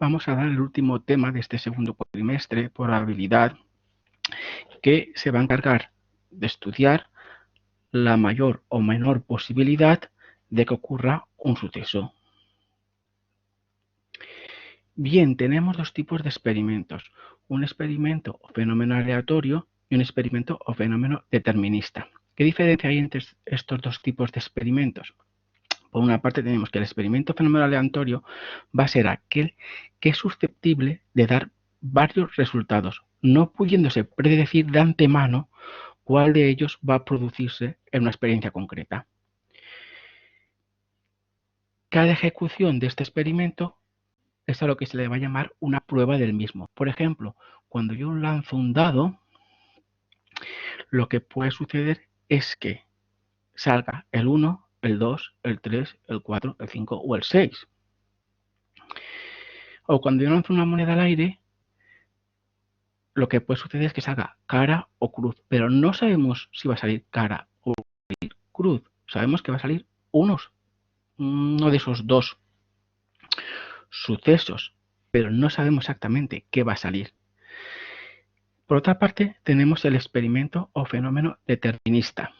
vamos a dar el último tema de este segundo cuatrimestre, probabilidad, que se va a encargar de estudiar la mayor o menor posibilidad de que ocurra un suceso. Bien, tenemos dos tipos de experimentos, un experimento o fenómeno aleatorio y un experimento o fenómeno determinista. ¿Qué diferencia hay entre estos dos tipos de experimentos? Por una parte tenemos que el experimento fenómeno aleatorio va a ser aquel que es susceptible de dar varios resultados, no pudiéndose predecir de antemano cuál de ellos va a producirse en una experiencia concreta. Cada ejecución de este experimento es a lo que se le va a llamar una prueba del mismo. Por ejemplo, cuando yo lanzo un dado, lo que puede suceder es que salga el 1, el 2, el 3, el 4, el 5 o el 6. O cuando yo lanzo una moneda al aire, lo que puede suceder es que salga cara o cruz, pero no sabemos si va a salir cara o cruz. Sabemos que va a salir uno de esos dos sucesos, pero no sabemos exactamente qué va a salir. Por otra parte, tenemos el experimento o fenómeno determinista,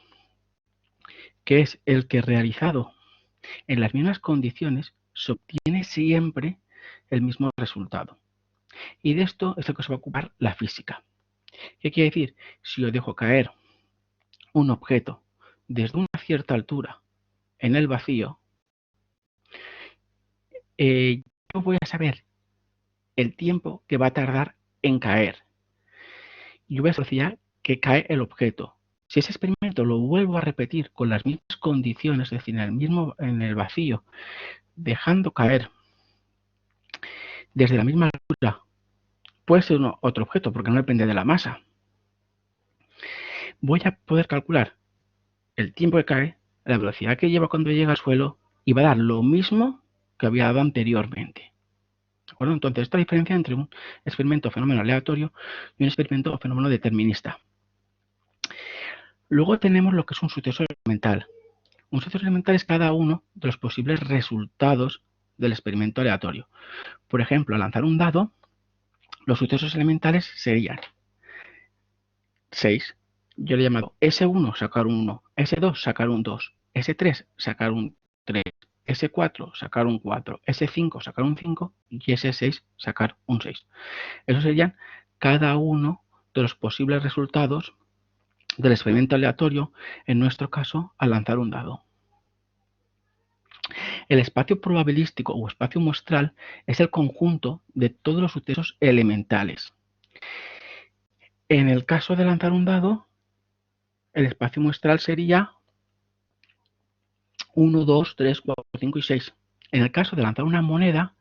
que es el que realizado en las mismas condiciones se obtiene siempre el mismo resultado. Y de esto es lo que se va a ocupar la física. ¿Qué quiere decir? Si yo dejo caer un objeto desde una cierta altura en el vacío, yo voy a saber el tiempo que va a tardar en caer. Y yo voy a asociar que cae el objeto. Si ese experimento lo vuelvo a repetir con las mismas condiciones, es decir, en el vacío, dejando caer desde la misma altura, puede ser otro objeto porque no depende de la masa. Voy a poder calcular el tiempo que cae, la velocidad que lleva cuando llega al suelo y va a dar lo mismo que había dado anteriormente. ¿De acuerdo? Entonces, esta diferencia entre un experimento o fenómeno aleatorio y un experimento o fenómeno determinista. Luego tenemos lo que es un suceso elemental. Un suceso elemental es cada uno de los posibles resultados del experimento aleatorio. Por ejemplo, al lanzar un dado, los sucesos elementales serían 6. Yo le he llamado S1 sacar un 1, S2 sacar un 2, S3 sacar un 3, S4 sacar un 4, S5 sacar un 5 y S6 sacar un 6. Esos serían cada uno de los posibles resultados del experimento aleatorio, en nuestro caso, al lanzar un dado. El espacio probabilístico o espacio muestral es el conjunto de todos los sucesos elementales. En el caso de lanzar un dado, el espacio muestral sería 1, 2, 3, 4, 5 y 6. En el caso de lanzar una moneda,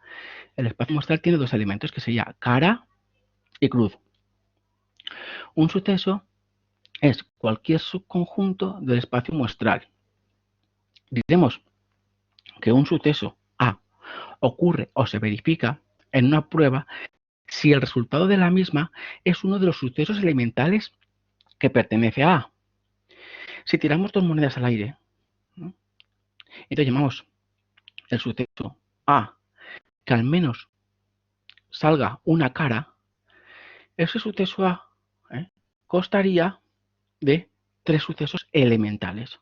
el espacio muestral tiene dos elementos, que sería cara y cruz. Un suceso es cualquier subconjunto del espacio muestral. Diremos que un suceso A ocurre o se verifica en una prueba si el resultado de la misma es uno de los sucesos elementales que pertenece a A. Si tiramos dos monedas al aire, ¿no? Entonces llamamos el suceso A que al menos salga una cara, ese suceso A constaría de tres sucesos elementales.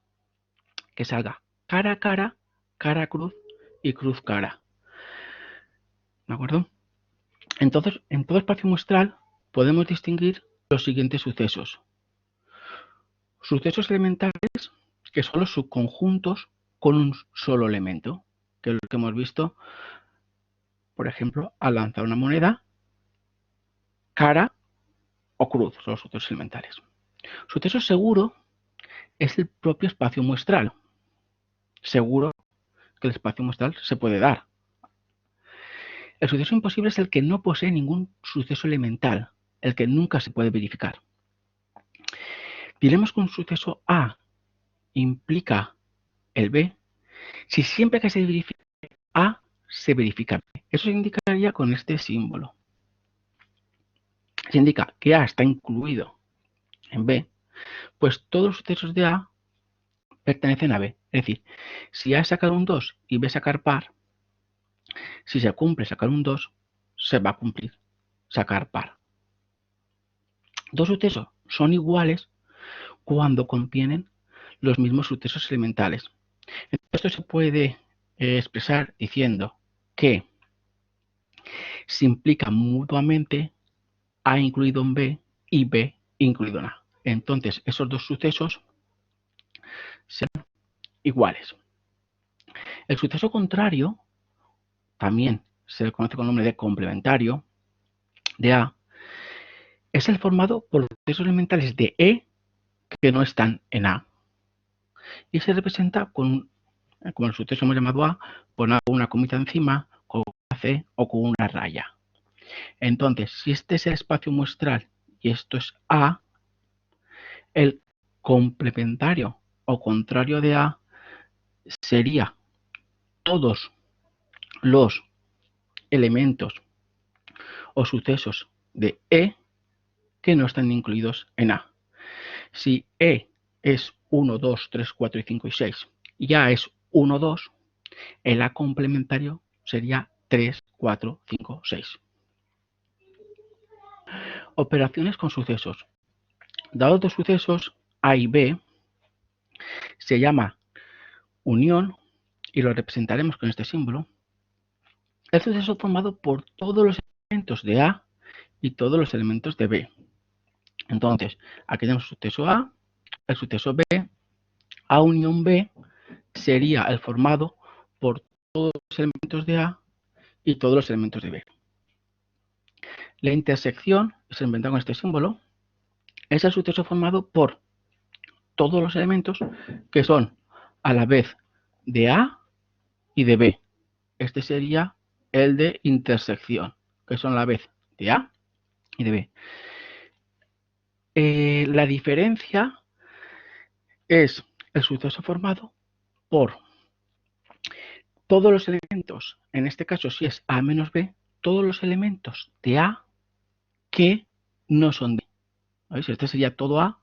Que salga cara cara, cara cruz y cruz cara. ¿De acuerdo? Entonces, en todo espacio muestral podemos distinguir los siguientes sucesos. Sucesos elementales, que son los subconjuntos con un solo elemento, que es lo que hemos visto, por ejemplo, al lanzar una moneda, cara o cruz, son los sucesos elementales. Suceso seguro es el propio espacio muestral. Seguro que el espacio muestral se puede dar. El suceso imposible es el que no posee ningún suceso elemental, el que nunca se puede verificar. Diremos que un suceso A implica el B si siempre que se verifica A se verifica B. Eso se indicaría con este símbolo. Se indica que A está incluido en B, pues todos los sucesos de A pertenecen a B. Es decir, si A es sacar un 2 y B sacar par, si se cumple sacar un 2, se va a cumplir, sacar par. Dos sucesos son iguales cuando contienen los mismos sucesos elementales. Esto se puede expresar diciendo que se implican mutuamente A incluido en B y B incluido en A. Entonces, esos dos sucesos serán iguales. El suceso contrario también se le conoce con el nombre de complementario de A. Es el formado por los sucesos elementales de E que no están en A. Y se representa con, como el suceso hemos llamado A, con una comita encima, con una C o con una raya. Entonces, si este es el espacio muestral y esto es A, el complementario o contrario de A sería todos los elementos o sucesos de E que no están incluidos en A. Si E es 1, 2, 3, 4 y 5 y 6 y A es 1, 2, el A complementario sería 3, 4, 5, 6. Operaciones con sucesos. Dados dos sucesos A y B, se llama unión y lo representaremos con este símbolo. El suceso formado por todos los elementos de A y todos los elementos de B. Entonces, aquí tenemos el suceso A, el suceso B, A unión B sería el formado por todos los elementos de A y todos los elementos de B. La intersección, se inventa con este símbolo, es el suceso formado por todos los elementos que son a la vez de A y de B. Este sería el de intersección, que son a la vez de A y de B. La diferencia es el suceso formado por todos los elementos, en este caso si es A menos B, todos los elementos de A que no son de B. ¿Veis? Este sería todo A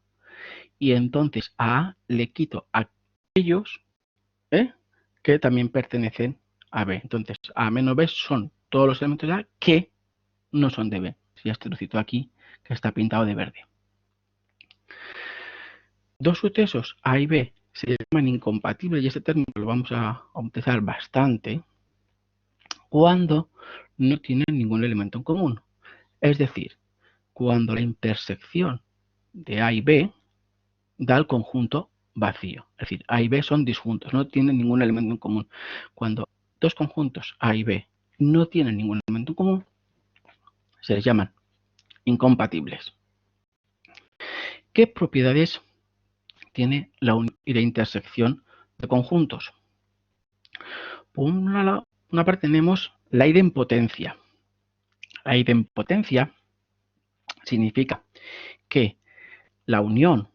y entonces a A le quito aquellos que también pertenecen a B. Entonces A menos B son todos los elementos de A que no son de B. Si este trocito aquí que está pintado de verde. Dos sucesos A y B se llaman incompatibles y este término lo vamos a utilizar bastante cuando no tienen ningún elemento en común. Es decir, cuando la intersección de A y B da el conjunto vacío. Es decir, A y B son disjuntos, no tienen ningún elemento en común. Cuando dos conjuntos A y B no tienen ningún elemento en común, se les llaman incompatibles. ¿Qué propiedades tiene la unión y la intersección de conjuntos? Por una parte tenemos la idempotencia. La idempotencia significa que la unión,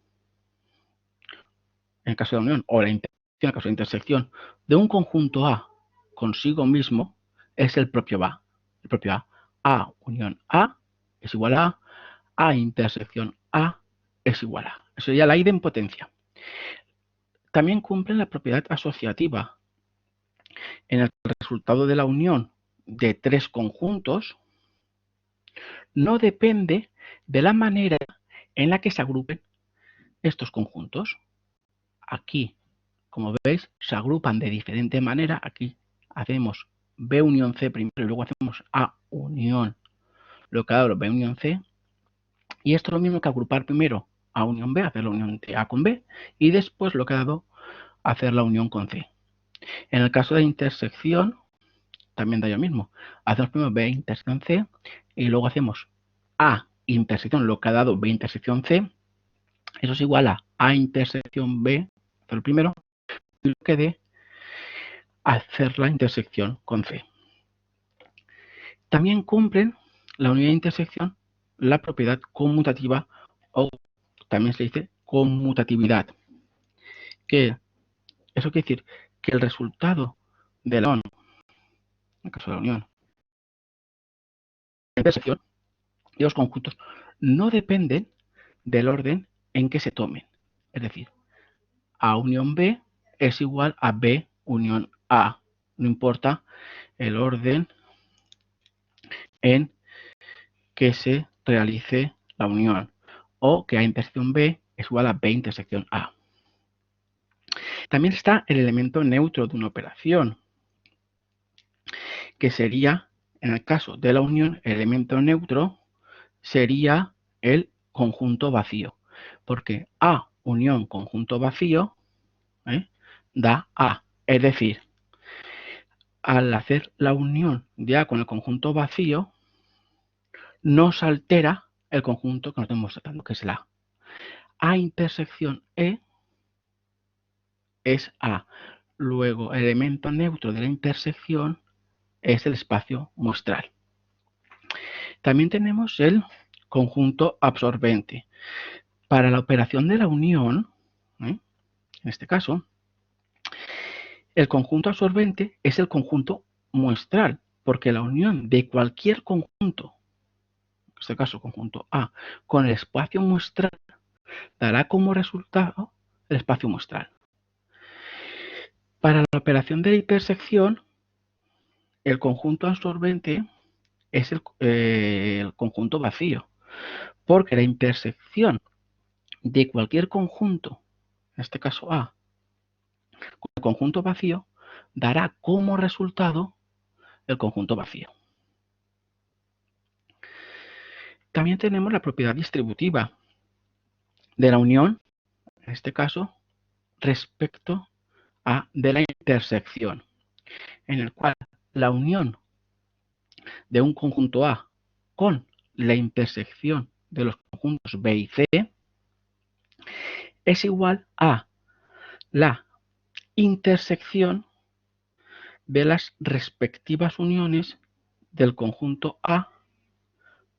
en el caso de la unión, o la intersección, en el caso de la intersección, de un conjunto A consigo mismo es el propio A. El propio A. A unión A es igual a A intersección A es igual a. Eso sería la idempotencia. También cumplen la propiedad asociativa, en el que el resultado de la unión de tres conjuntos no depende de la manera en la que se agrupen estos conjuntos. Aquí, como veis, se agrupan de diferente manera. Aquí hacemos B unión C primero y luego hacemos A unión, lo que ha dado B unión C. Y esto es lo mismo que agrupar primero A unión B, hacer la unión de A con B, y después lo que ha dado hacer la unión con C. En el caso de intersección, también da lo mismo. Hacemos primero B intersección C y luego hacemos A intersección, lo que ha dado B intersección C. Eso es igual a A intersección B, hacer el primero, y lo que dé hacer la intersección con C. También cumplen la unidad de intersección la propiedad conmutativa o también se dice conmutatividad. Que eso quiere decir que el resultado de la unión, en el caso de la unión, de intersección de los conjuntos no dependen del orden en que se tomen. Es decir, A unión B es igual a B unión A. No importa el orden en que se realice la unión, o que A intersección B es igual a B intersección A. También está el elemento neutro de una operación, que sería, en el caso de la unión, el elemento neutro sería el conjunto vacío, porque A unión conjunto vacío da A. Es decir, al hacer la unión de A con el conjunto vacío, no se altera el conjunto que nos estamos tratando, que es la A intersección E es A. Luego, el elemento neutro de la intersección es el espacio muestral. También tenemos el conjunto absorbente. Para la operación de la unión, en este caso, el conjunto absorbente es el conjunto muestral, porque la unión de cualquier conjunto, en este caso conjunto A, con el espacio muestral, dará como resultado el espacio muestral. Para la operación de la intersección, el conjunto absorbente es el conjunto vacío, porque la intersección de cualquier conjunto, en este caso A, con el conjunto vacío, dará como resultado el conjunto vacío. También tenemos la propiedad distributiva de la unión, en este caso, respecto a de la intersección, en el cual la unión de un conjunto A con la intersección de los conjuntos B y C es igual a la intersección de las respectivas uniones del conjunto A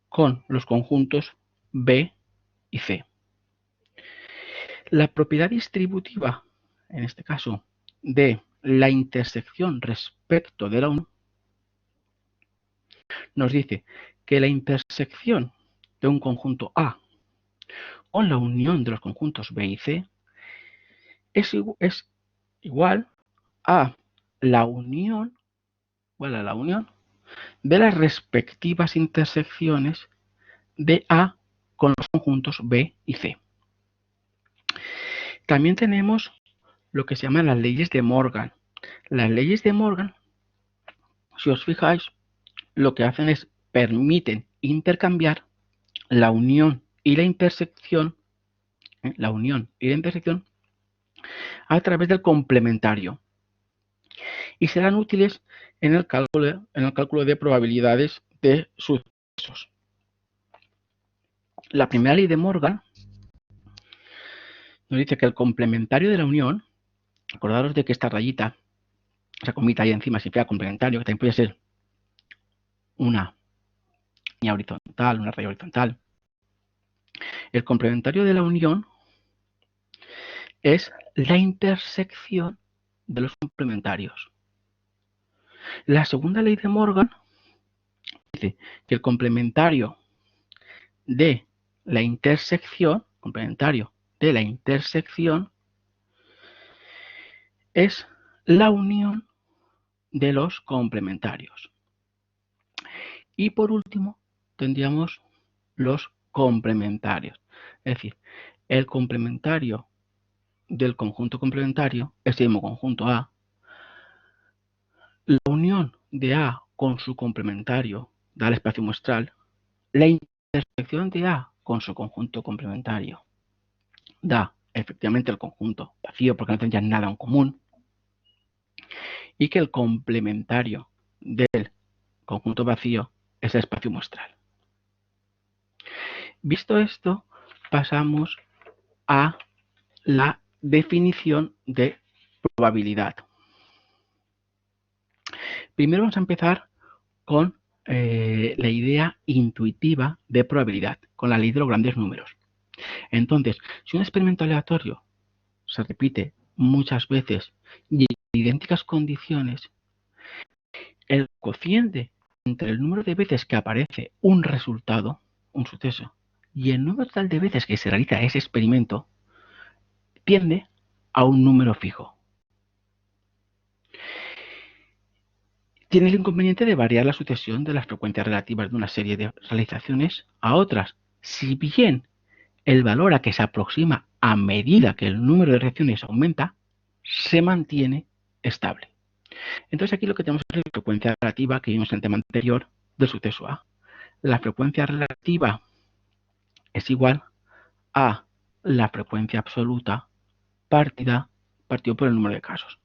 con los conjuntos B y C. La propiedad distributiva, en este caso, de la intersección respecto de la unión, nos dice que la intersección de un conjunto A con la unión de los conjuntos B y C es igual a la unión de las respectivas intersecciones de A con los conjuntos B y C. También tenemos lo que se llaman las leyes de Morgan. Las leyes de Morgan, si os fijáis, lo que hacen es permiten intercambiar la unión y la intersección, a través del complementario, y serán útiles en el cálculo de probabilidades de sucesos. La primera ley de Morgan nos dice que el complementario de la unión, acordaros de que esta rayita, esa comita ahí encima significa complementario, que también puede ser una línea horizontal, una raya horizontal. El complementario de la unión es la intersección de los complementarios. La segunda ley de Morgan dice que el complementario de la intersección, es la unión de los complementarios. Y por último, tendríamos los complementarios. Es decir, el complementario del conjunto complementario es el mismo conjunto A. La unión de A con su complementario da el espacio muestral. La intersección de A con su conjunto complementario da efectivamente el conjunto vacío porque no tendrían nada en común. Y que el complementario del conjunto vacío es el espacio muestral. Visto esto, pasamos a la definición de probabilidad. Primero vamos a empezar con la idea intuitiva de probabilidad, con la ley de los grandes números. Entonces, si un experimento aleatorio se repite muchas veces y en idénticas condiciones, el cociente entre el número de veces que aparece un resultado, un suceso, y el número total de veces que se realiza ese experimento, tiende a un número fijo. tiene el inconveniente de variar la sucesión de las frecuencias relativas de una serie de realizaciones a otras. Si bien el valor a que se aproxima a medida que el número de reacciones aumenta, se mantiene estable. Entonces aquí lo que tenemos es la frecuencia relativa que vimos en el tema anterior del suceso A. La frecuencia relativa es igual a la frecuencia absoluta partido por el número de casos.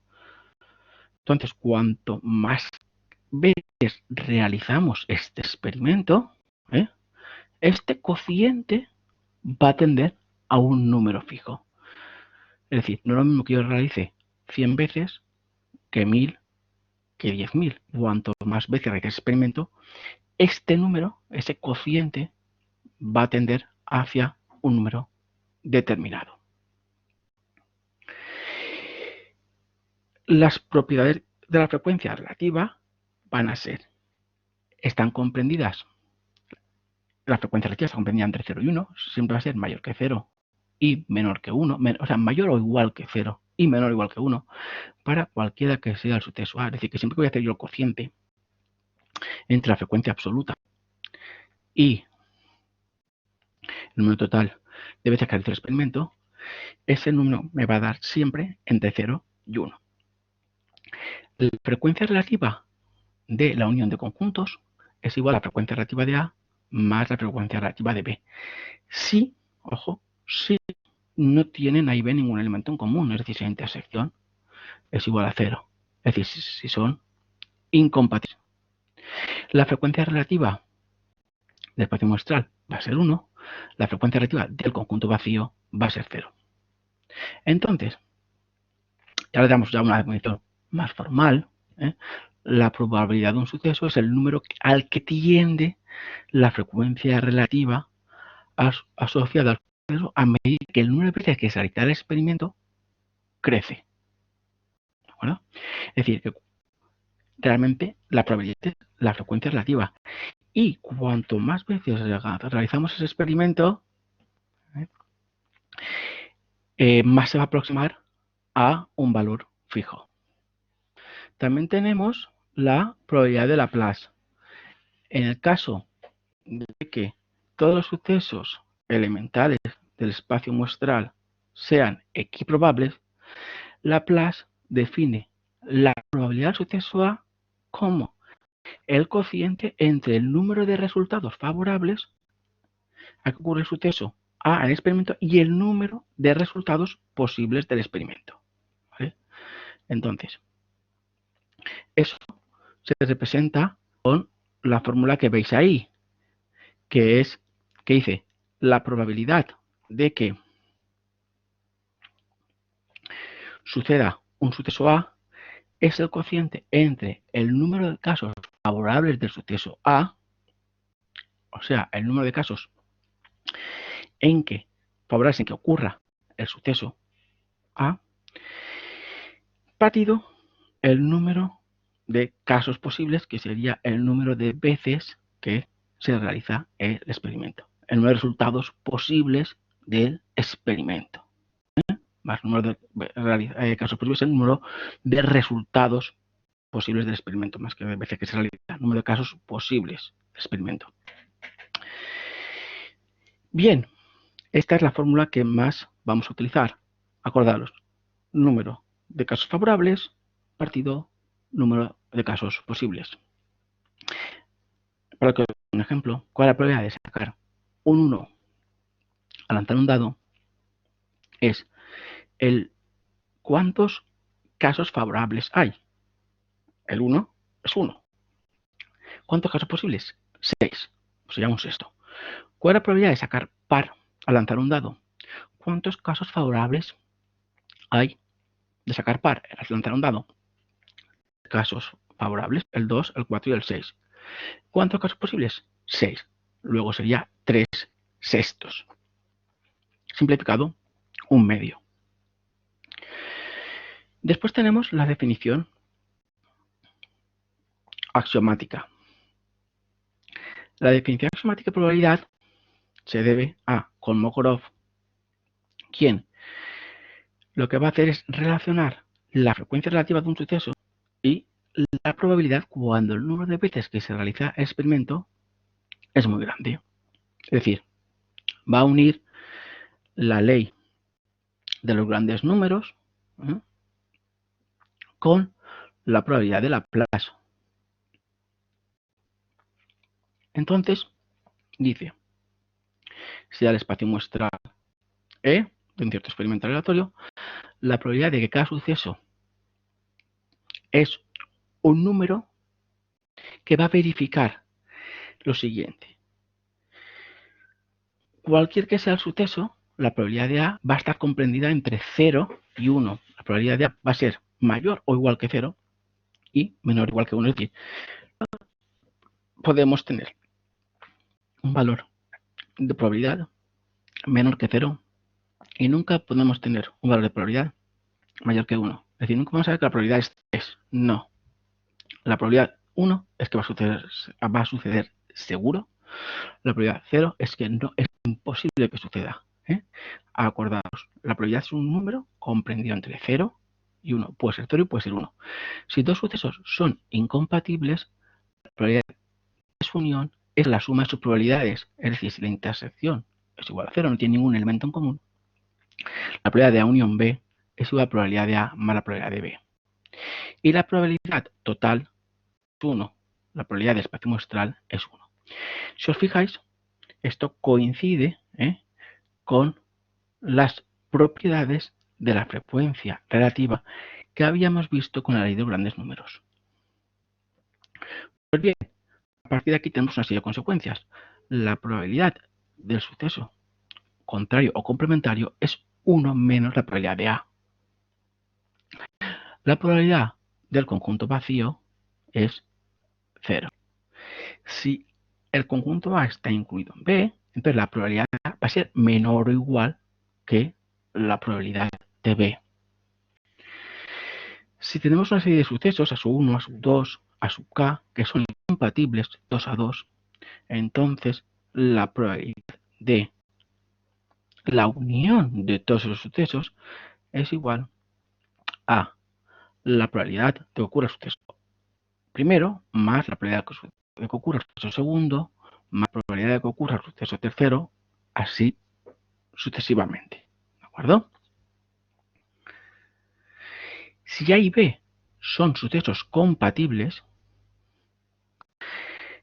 Entonces, cuanto más veces realizamos este experimento, este cociente va a tender a un número fijo. Es decir, no es lo mismo que yo realice 100 veces que 1000, que 10.000. Cuanto más veces realice el experimento, este número, ese cociente, va a tender hacia un número determinado. Las propiedades de la frecuencia relativa van a ser, están comprendidas, la frecuencia relativa está comprendida entre 0 y 1, siempre va a ser mayor que 0 y menor que 1, o sea, mayor o igual que 0 y menor o igual que 1, para cualquiera que sea el suceso A. Es decir, que siempre que voy a hacer yo el cociente entre la frecuencia absoluta y el número total de veces que realizo el experimento, ese número me va a dar siempre entre 0 y 1. La frecuencia relativa de la unión de conjuntos es igual a la frecuencia relativa de A más la frecuencia relativa de B. Si, ojo, si no tienen A y B ningún elemento en común, es decir, si la intersección es igual a 0, es decir, si son incompatibles. La frecuencia relativa del espacio muestral va a ser 1, la frecuencia relativa del conjunto vacío va a ser 0. Entonces, ya le damos ya una definición más formal, la probabilidad de un suceso es el número al que tiende la frecuencia relativa asociada al suceso a medida que el número de veces que se realiza el experimento crece. ¿De acuerdo? Es decir, que realmente la probabilidad es la frecuencia relativa. Y cuanto más veces realizamos ese experimento, más se va a aproximar a un valor fijo. También tenemos la probabilidad de Laplace. En el caso de que todos los sucesos elementales del espacio muestral sean equiprobables, Laplace define la probabilidad del suceso A como el cociente entre el número de resultados favorables a que ocurre el suceso A en el experimento y el número de resultados posibles del experimento. ¿Vale? Entonces, eso se representa con la fórmula que veis ahí, que dice la probabilidad de que suceda un suceso A es el cociente entre el número de casos favorables del suceso A, o sea, el número de casos favorables en que ocurra el suceso A, partido el número de casos posibles, que sería el número de veces que se realiza el experimento. El número de resultados posibles del experimento. Más número de casos posibles, el número de resultados posibles del experimento, más que de veces que se realiza, el número de casos posibles del experimento. Bien, esta es la fórmula que más vamos a utilizar. Acordaros, número de casos favorables partido número de casos posibles. Para que os dé un ejemplo, ¿cuál es la probabilidad de sacar un 1 al lanzar un dado? Es el cuántos casos favorables hay. El 1 es 1. ¿Cuántos casos posibles? 6. Pues sería un sexto. ¿Cuál es la probabilidad de sacar par al lanzar un dado? ¿Cuántos casos favorables hay de sacar par al lanzar un dado? Casos favorables, el 2, el 4 y el 6. ¿Cuántos casos posibles? 6. Luego sería 3 sextos. Simplificado, un medio. Después tenemos la definición axiomática. La definición axiomática de probabilidad se debe a Kolmogorov, quien lo que va a hacer es relacionar la frecuencia relativa de un suceso y la probabilidad cuando el número de veces que se realiza el experimento es muy grande. Es decir, va a unir la ley de los grandes números con la probabilidad de Laplace. Entonces, dice, si al espacio muestral E de un cierto experimento aleatorio, la probabilidad de que cada suceso es un número que va a verificar lo siguiente. Cualquier que sea el suceso, la probabilidad de A va a estar comprendida entre 0 y 1. La probabilidad de A va a ser mayor o igual que 0 y menor o igual que 1. Es decir, podemos tener un valor de probabilidad menor que 0 y nunca podemos tener un valor de probabilidad mayor que 1. Es decir, nunca vamos a ver que la probabilidad es 3. No. La probabilidad 1 es que va a suceder seguro. La probabilidad 0 es que no es imposible que suceda. Acordaos, la probabilidad es un número comprendido entre 0 y 1. Puede ser 0 y puede ser 1. Si dos sucesos son incompatibles, la probabilidad de su unión es la suma de sus probabilidades. Es decir, si la intersección es igual a 0, no tiene ningún elemento en común, la probabilidad de A unión B es igual a la probabilidad de A más la probabilidad de B. Y la probabilidad total es 1. La probabilidad de espacio muestral es 1. Si os fijáis, esto coincide con las propiedades de la frecuencia relativa que habíamos visto con la ley de los grandes números. Pues bien, a partir de aquí tenemos una serie de consecuencias. La probabilidad del suceso contrario o complementario es 1 menos la probabilidad de A. La probabilidad del conjunto vacío es 0. Si el conjunto A está incluido en B, entonces la probabilidad de A va a ser menor o igual que la probabilidad de B. Si tenemos una serie de sucesos, a sub 1, a sub 2, a sub k, que son incompatibles 2 a 2, entonces la probabilidad de la unión de todos esos sucesos es igual a la probabilidad de que ocurra el suceso primero más la probabilidad de que ocurra el suceso segundo más la probabilidad de que ocurra el suceso tercero, así sucesivamente. ¿De acuerdo? Si A y B son sucesos compatibles,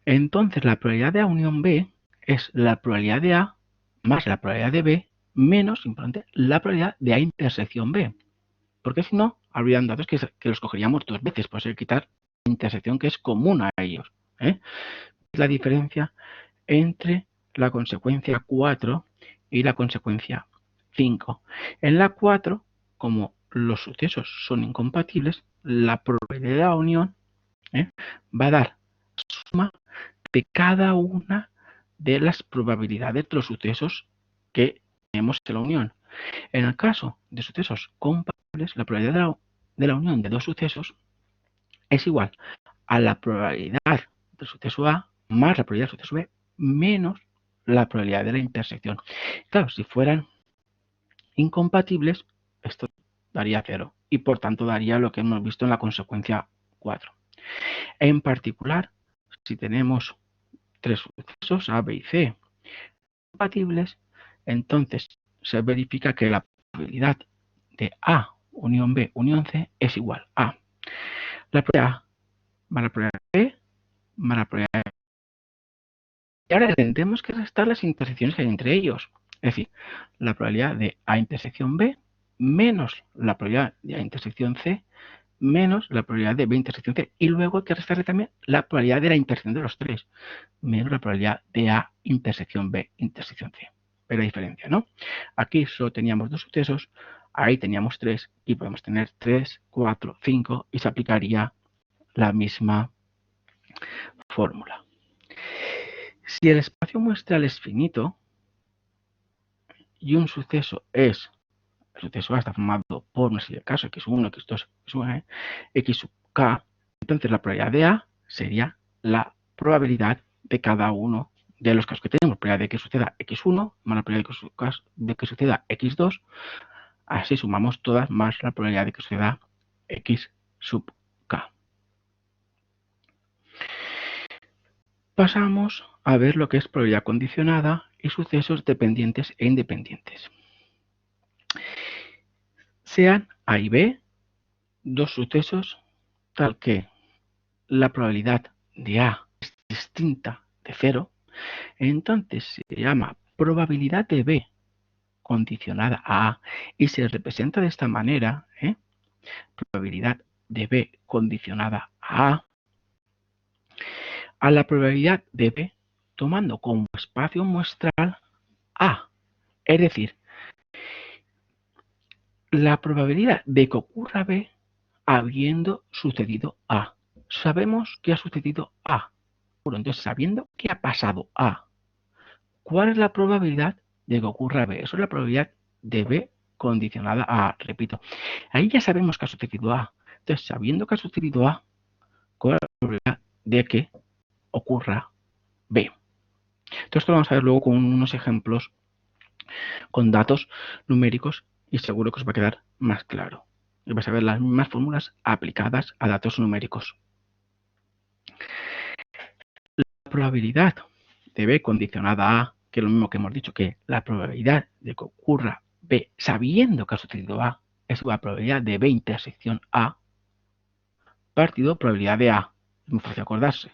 entonces la probabilidad de A unión B es la probabilidad de A más la probabilidad de B menos, importante, la probabilidad de A intersección B. Porque si no, habrían datos que los cogeríamos dos veces, por eso hay que quitar la intersección que es común a ellos. Es la diferencia entre la consecuencia 4 y la consecuencia 5. En la 4, como los sucesos son incompatibles, la probabilidad de unión va a dar suma de cada una de las probabilidades de los sucesos que tenemos en la unión. En el caso de sucesos compatibles, la probabilidad de la unión de dos sucesos es igual a la probabilidad del suceso A más la probabilidad del suceso B menos la probabilidad de la intersección. Claro, si fueran incompatibles, esto daría 0 y por tanto daría lo que hemos visto en la consecuencia 4. En particular, si tenemos tres sucesos A, B y C compatibles, entonces se verifica que la probabilidad de A unión B unión C es igual a la probabilidad A más la probabilidad de B más la probabilidad de B. Y ahora tendremos que restar las intersecciones que hay entre ellos. Es decir, la probabilidad de A intersección B menos la probabilidad de A intersección C menos la probabilidad de B intersección C. Y luego hay que restarle también la probabilidad de la intersección de los tres menos la probabilidad de A intersección B intersección C. Pero la diferencia, ¿no? Aquí solo teníamos dos sucesos, ahí teníamos tres y podemos tener 3, 4, 5 y se aplicaría la misma fórmula. Si el espacio muestral es finito y un suceso es, el suceso A está formado por una serie de casos, x1, x2, x1, x sub k, entonces la probabilidad de A sería la probabilidad de cada uno de los casos que tenemos. La probabilidad de que suceda x1 más la probabilidad de que suceda x2, así sumamos todas más la probabilidad de que suceda x sub k. Pasamos a ver lo que es probabilidad condicionada y sucesos dependientes e independientes. Sean A y B dos sucesos tal que la probabilidad de A es distinta de 0, entonces se llama probabilidad de B condicionada a A y se representa de esta manera, probabilidad de B condicionada a la probabilidad de B tomando como espacio muestral A. Es decir, la probabilidad de que ocurra B habiendo sucedido A. Sabemos que ha sucedido A. Entonces, sabiendo que ha pasado A, ¿cuál es la probabilidad de que ocurra B? Eso es la probabilidad de B condicionada a A. Repito, ahí ya sabemos que ha sucedido A. Entonces, sabiendo que ha sucedido A, ¿cuál es la probabilidad de que ocurra B? Entonces, esto lo vamos a ver luego con unos ejemplos con datos numéricos y seguro que os va a quedar más claro. Y vais a ver las mismas fórmulas aplicadas a datos numéricos. La probabilidad de B condicionada a, que es lo mismo que hemos dicho, que la probabilidad de que ocurra B sabiendo que ha sucedido A es igual a probabilidad de B intersección A partido probabilidad de A. Es muy fácil acordarse.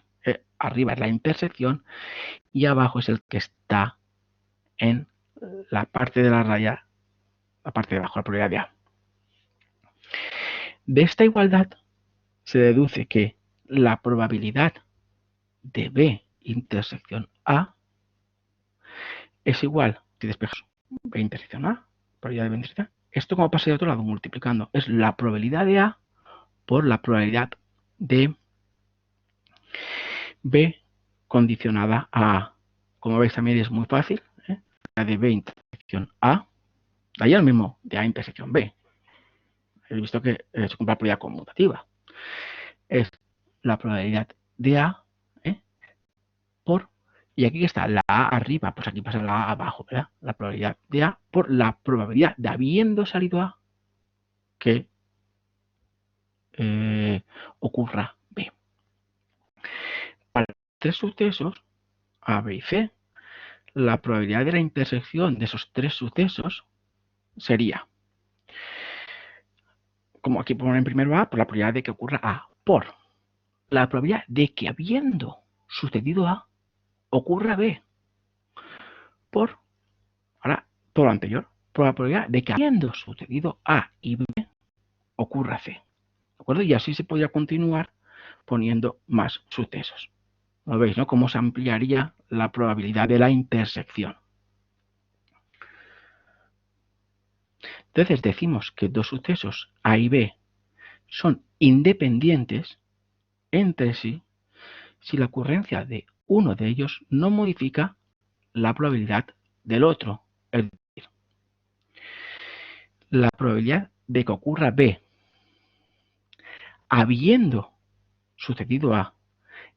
Arriba es la intersección y abajo es el que está en la parte de la raya, la parte de abajo, la probabilidad de A. De esta igualdad se deduce que la probabilidad de B intersección A es igual, si despejamos B intersección A, probabilidad de B intersección A, esto como pasa de otro lado multiplicando, es la probabilidad de A por la probabilidad de B condicionada a A. Como veis también es muy fácil, la de B intersección A, de ahí el mismo de A intersección B. He visto que se cumple la probabilidad conmutativa. Es la probabilidad de A por, y aquí está la A arriba, pues aquí pasa la A abajo, ¿verdad? La probabilidad de A por la probabilidad de habiendo salido A que ocurra B. Para tres sucesos, A, B y C, la probabilidad de la intersección de esos tres sucesos sería, como aquí ponemos en primero A, por la probabilidad de que ocurra A, por la probabilidad de que habiendo sucedido A, ocurra B, por, ahora, todo lo anterior, por la probabilidad de que habiendo sucedido A y B, ocurra C. ¿De acuerdo? Y así se podría continuar poniendo más sucesos. ¿Lo veis, no? Cómo se ampliaría la probabilidad de la intersección. Entonces decimos que dos sucesos A y B son independientes entre sí si la ocurrencia de uno de ellos no modifica la probabilidad del otro. Es decir, la probabilidad de que ocurra B habiendo sucedido A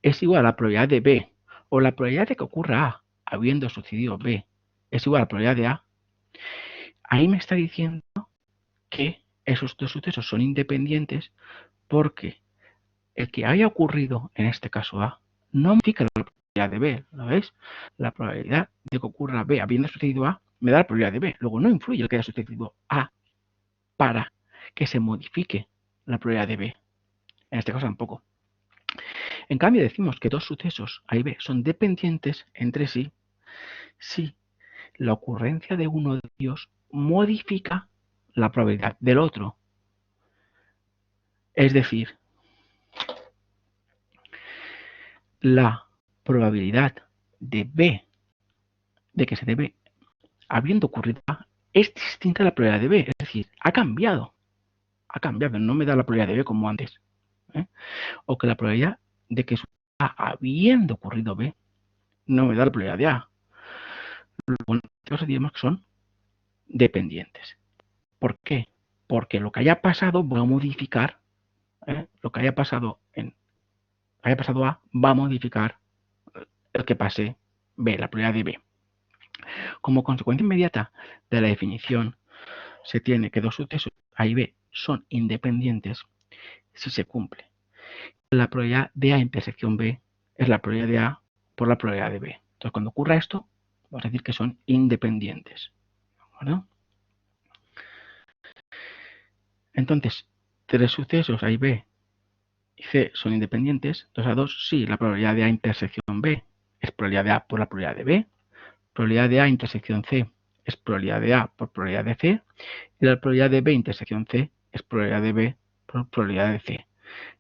es igual a la probabilidad de B, o la probabilidad de que ocurra A habiendo sucedido B es igual a la probabilidad de A. Ahí me está diciendo que esos dos sucesos son independientes porque el que haya ocurrido en este caso A no modifica la probabilidad de B, ¿lo veis? La probabilidad de que ocurra B habiendo sucedido A me da la probabilidad de B. Luego no influye el que haya sucedido A para que se modifique la probabilidad de B. En este caso tampoco. En cambio decimos que dos sucesos A y B son dependientes entre sí si la ocurrencia de uno de ellos modifica la probabilidad del otro. Es decir, la probabilidad de B, de que se dé habiendo ocurrido A, es distinta a la probabilidad de B. Es decir, ha cambiado, no me da la probabilidad de B como antes. O que la probabilidad de que A habiendo ocurrido B no me da la probabilidad de A. Bueno, entonces diríamos que son dependientes. ¿Por qué? Porque lo que haya pasado va a modificar, lo que haya pasado A va a modificar el que pase B, la probabilidad de B. Como consecuencia inmediata de la definición, se tiene que dos sucesos A y B son independientes si se cumple. La probabilidad de A intersección B es la probabilidad de A por la probabilidad de B. Entonces, cuando ocurra esto, vamos a decir que son independientes. ¿De acuerdo? Entonces, tres sucesos A y B y C son independientes. 2 a 2, sí, la probabilidad de A intersección B es probabilidad de A por la probabilidad de B. Probabilidad de A intersección C es probabilidad de A por probabilidad de C. Y la probabilidad de B intersección C es probabilidad de B por probabilidad de C.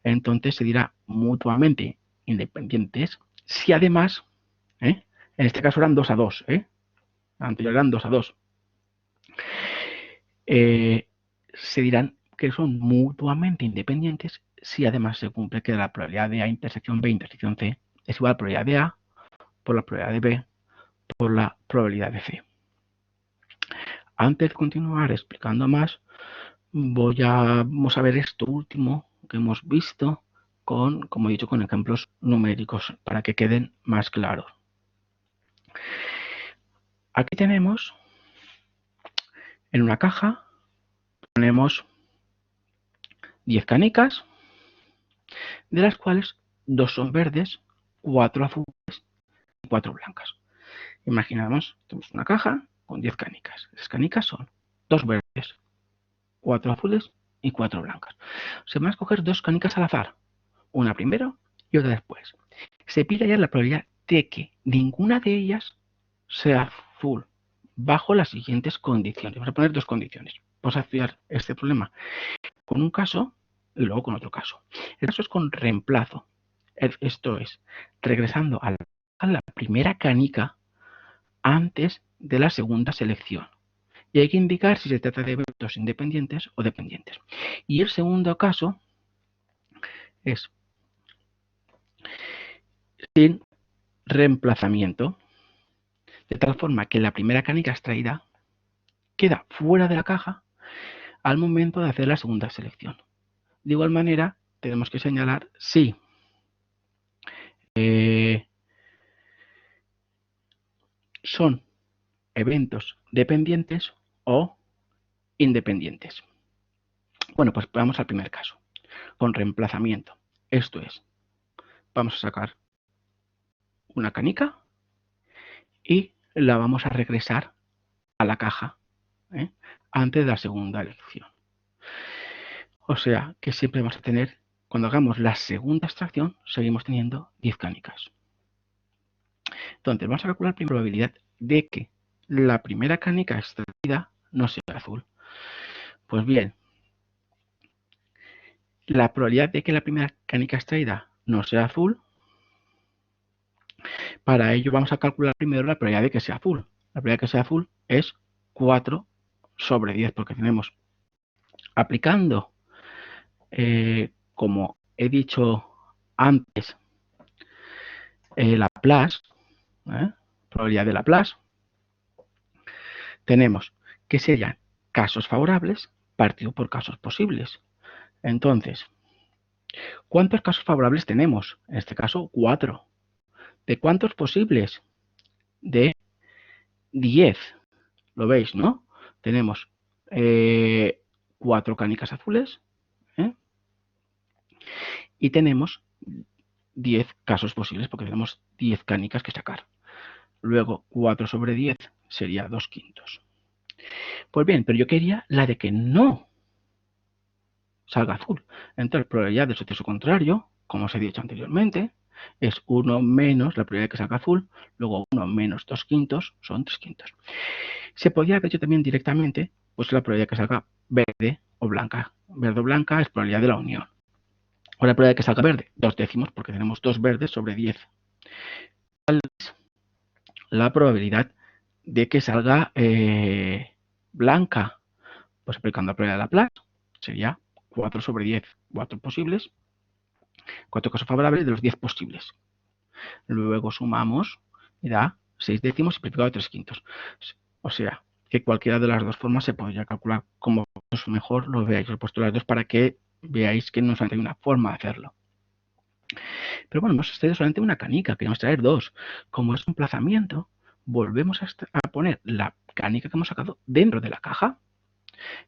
Entonces se dirá mutuamente independientes si además, en este caso eran 2 a 2, anterior eran 2 a 2, se dirán que son mutuamente independientes si además se cumple que la probabilidad de A intersección B intersección C es igual a la probabilidad de A por la probabilidad de B por la probabilidad de C. Antes de continuar explicando más, vamos a ver esto último que hemos visto con, como he dicho, con ejemplos numéricos para que queden más claros. Aquí tenemos en una caja, ponemos 10 canicas, de las cuales 2 son verdes, 4 azules y 4 blancas. Imaginamos, tenemos una caja con 10 canicas. Las canicas son 2 verdes, 4 azules y 4 blancas. Se van a escoger 2 canicas al azar, una primero y otra después. Se pide ya la probabilidad de que ninguna de ellas sea azul, bajo las siguientes condiciones. Vamos a poner 2 condiciones. Vamos a estudiar este problema con un caso y luego con otro caso. El caso es con reemplazo. Esto es, regresando a la primera canica antes de la segunda selección. Y hay que indicar si se trata de eventos independientes o dependientes. Y el segundo caso es sin reemplazamiento, de tal forma que la primera canica extraída queda fuera de la caja al momento de hacer la segunda selección. De igual manera, tenemos que señalar si son eventos dependientes o independientes. Bueno, pues vamos al primer caso, con reemplazamiento. Esto es, vamos a sacar una canica y la vamos a regresar a la caja antes de la segunda elección. O sea que siempre vamos a tener, cuando hagamos la segunda extracción, seguimos teniendo 10 canicas. Entonces vamos a calcular la probabilidad de que la primera canica extraída no sea azul. Pues bien, la probabilidad de que la primera canica extraída no sea azul, para ello vamos a calcular primero la probabilidad de que sea azul. La probabilidad de que sea azul es 4 sobre 10, porque tenemos, aplicando, como he dicho antes, Laplace, probabilidad de Laplace, tenemos que serían casos favorables partido por casos posibles. Entonces, ¿cuántos casos favorables tenemos? En este caso, 4. ¿De cuántos posibles? De 10. ¿Lo veis, no? Tenemos 4 canicas azules y tenemos 10 casos posibles porque tenemos 10 canicas que sacar. Luego, 4 sobre 10 sería 2/5. Pues bien, pero yo quería la de que no salga azul. Entonces, la probabilidad del suceso contrario, como os he dicho anteriormente, es 1 menos la probabilidad de que salga azul, luego 1 menos 2/5 son 3/5. Se podría haber hecho también directamente, pues la probabilidad de que salga verde o blanca. Verde o blanca es probabilidad de la unión. O la probabilidad de que salga verde, 2 décimos, porque tenemos 2 verdes sobre 10. ¿Cuál es la probabilidad de que salga blanca? Pues aplicando la probabilidad de Laplace, sería 4 sobre 10, 4 posibles, 4 casos favorables de los 10 posibles. Luego sumamos y da 6 décimos simplificado de 3/5. O sea, que cualquiera de las dos formas se podría calcular. Como mejor lo veáis. Os he puesto las dos para que veáis que no solamente hay una forma de hacerlo. Pero bueno, hemos extraído solamente una canica, queremos traer 2. Como es un emplazamiento, volvemos a poner la canica que hemos sacado dentro de la caja.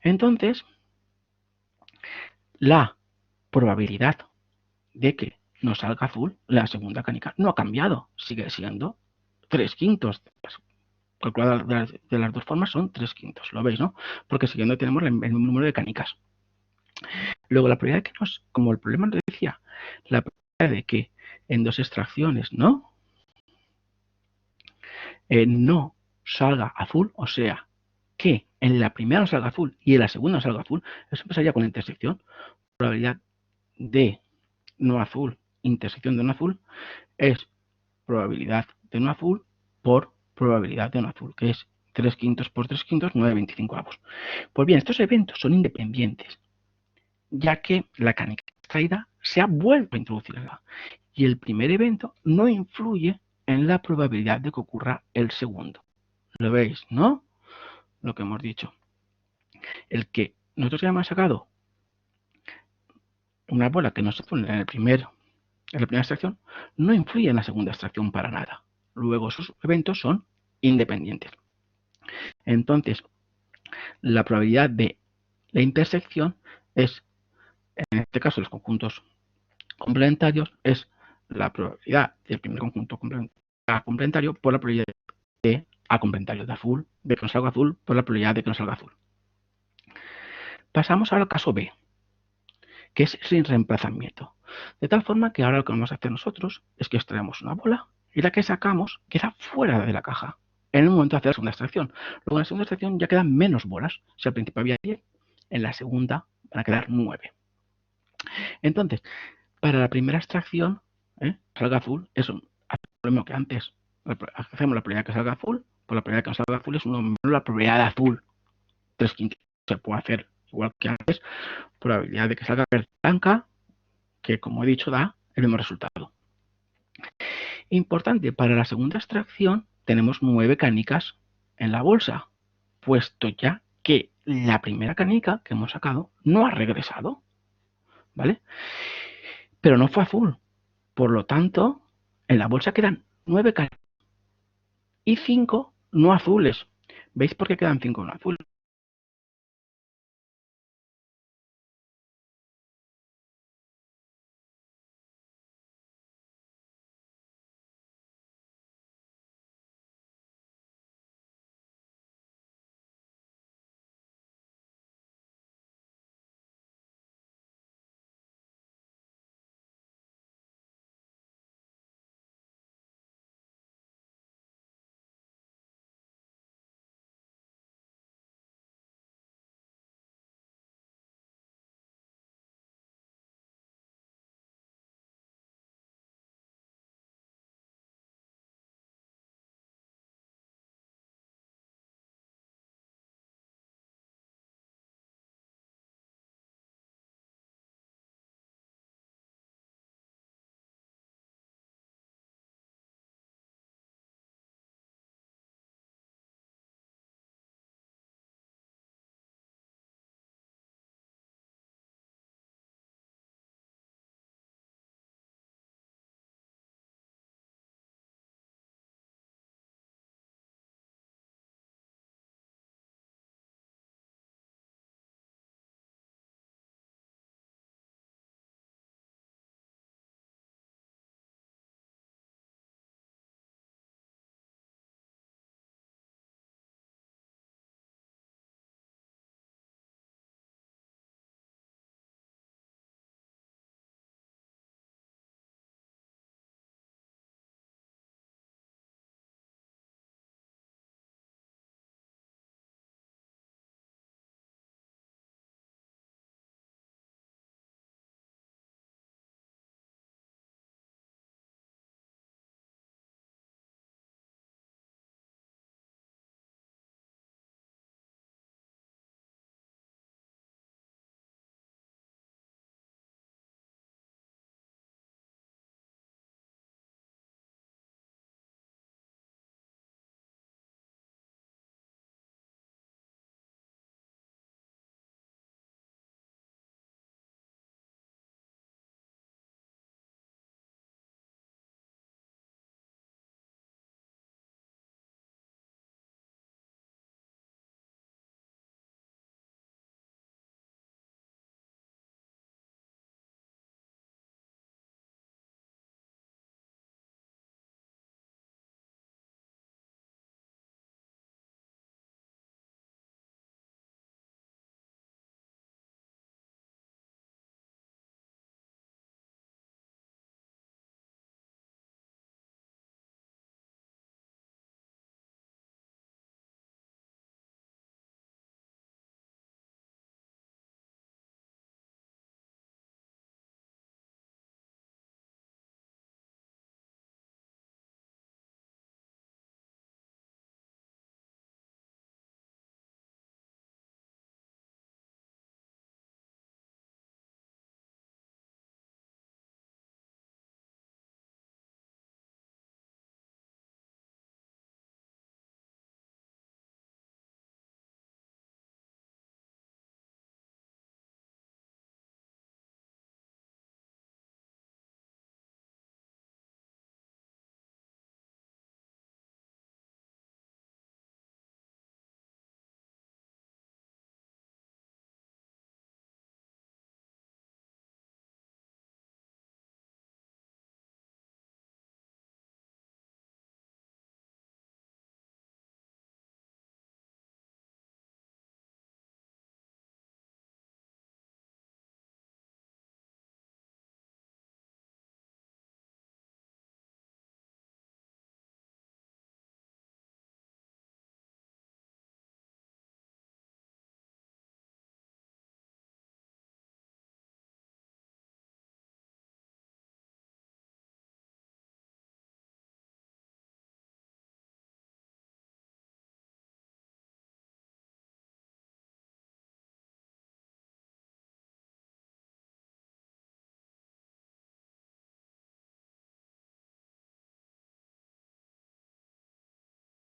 Entonces, la probabilidad de que no salga azul, la segunda canica no ha cambiado, sigue siendo 3/5. Calculada de las dos formas son 3/5, lo veis, ¿no? Porque siguiendo tenemos el mismo número de canicas. Luego la probabilidad de que nos, como el problema nos decía, la probabilidad de que en dos extracciones no salga azul, o sea, que en la primera no salga azul y en la segunda no salga azul, eso empezaría con la intersección. Probabilidad de no azul, intersección de no azul, es probabilidad de no azul por probabilidad de no azul, que es 3/5 por 3/5, 9/25. Pues bien, estos eventos son independientes, ya que la canica extraída se ha vuelto a introducir y el primer evento no influye en la probabilidad de que ocurra el segundo. ¿Lo veis, no? Lo que hemos dicho. El que nosotros ya hemos sacado una bola que no se pone en la primera extracción no influye en la segunda extracción para nada. Luego esos eventos son independientes. Entonces, la probabilidad de la intersección es, en este caso, los conjuntos complementarios, es la probabilidad del primer conjunto complementario por la probabilidad de A complementario de azul, de que no salga azul, por la probabilidad de que no salga azul. Pasamos ahora al caso B, que es sin reemplazamiento. De tal forma que ahora lo que vamos a hacer nosotros es que extraemos una bola y la que sacamos queda fuera de la caja en el momento de hacer la segunda extracción. Luego en la segunda extracción ya quedan menos bolas. Si al principio había 10, en la segunda van a quedar 9. Entonces, para la primera extracción, salga azul, es lo mismo que antes. Hacemos la probabilidad que salga azul, por la probabilidad que no salga azul es 1 menos la probabilidad de azul. 3/5. Se puede hacer igual que antes, probabilidad de que salga verde blanca, que como he dicho da el mismo resultado. Importante, para la segunda extracción tenemos 9 canicas en la bolsa, puesto ya que la primera canica que hemos sacado no ha regresado, ¿vale? Pero no fue azul, por lo tanto, en la bolsa quedan 9 canicas y 5 no azules. ¿Veis por qué quedan 5 no azules?